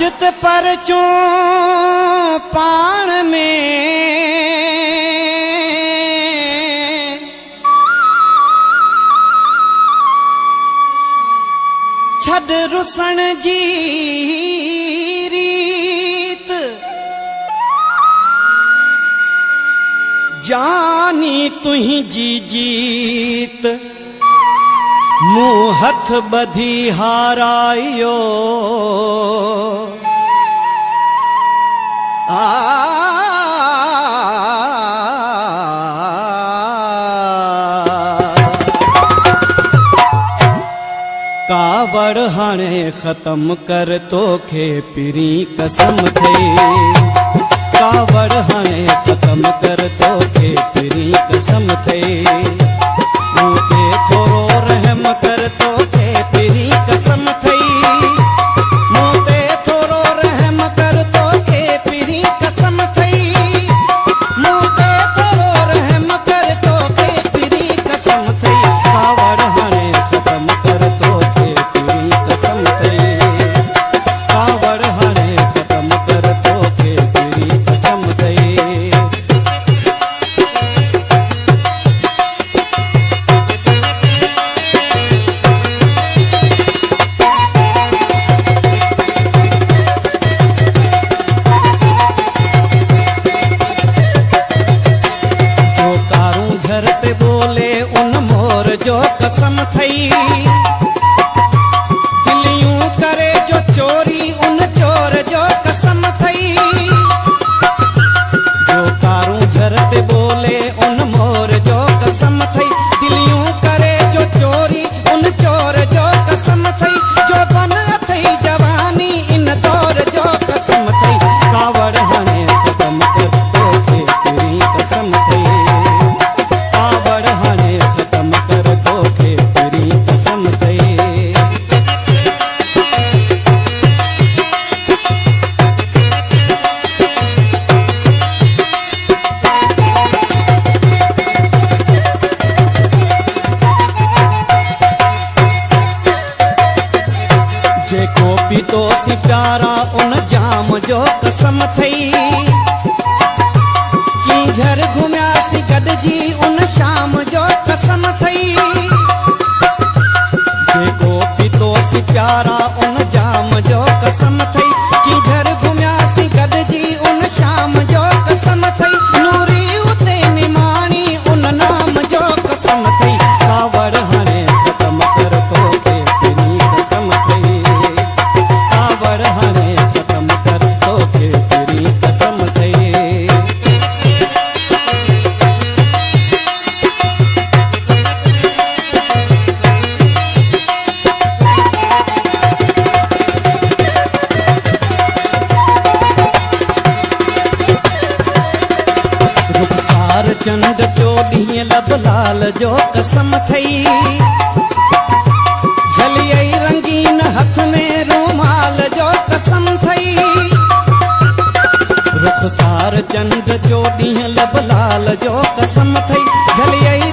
अचत परचूं पाण में छड रुसण जी रीत जानी तुहिंजी जीत मुँह हथ बधी हारायो कावड़ हाणे खत्म कर तोखे पिरी कसम थई कावड़ हाणे खत्म कर तोखे पिरी कसम थई मूंखे थोरो रहम कर तोखे पिरी कसम थई मूंखे थोरो रहम कर तोखे पिरी कसम थई मूंखे थोरो रहम कर तोखे पिरी कसम थई कावड़ हाणे खत्म कर तोखे पिरी कसम थई कावड़ हाणे खत्म कर तोखे पिरी कसम थई जो कसम थई दिलियूं करे जो चोरी उन चोर जो कसम थई जो कारूं झर ते बोले उन मोर जो कसम थई दिलियूं करे जो चोरी उन चोर जो कसम थई जो बन थई जवानी इन दौर जो कसम थई कावड़ हाणे खत्म कर तोखे पिरी कसम थई कावड़ हाणे खत्म कर तोखे पिरी कसम थई जेको पीतो सी प्यारा उन जाम जो कसम थई झर घुमियासी गॾिजी उन शाम जो कसम थई जेको पीतोसी प्यारा उन जाम जो कसम थई कि झर घुमियासी गॾिजी उन शाम जो कसम थई नूरी उते निमाणी उन नाम जो कसम थई कावड़ हाणे खत्म कर तोखे पिरी कसम थई कावड़ हाणे खत्म कर तोखे पिरी कसम थई चंद चोॾीं लब लाल जो कसम थई झलियई रंगीन हथ में रूमाल जो कसम थई रुखसार चंद चोॾीं लब लाल जो कसम थई झलियई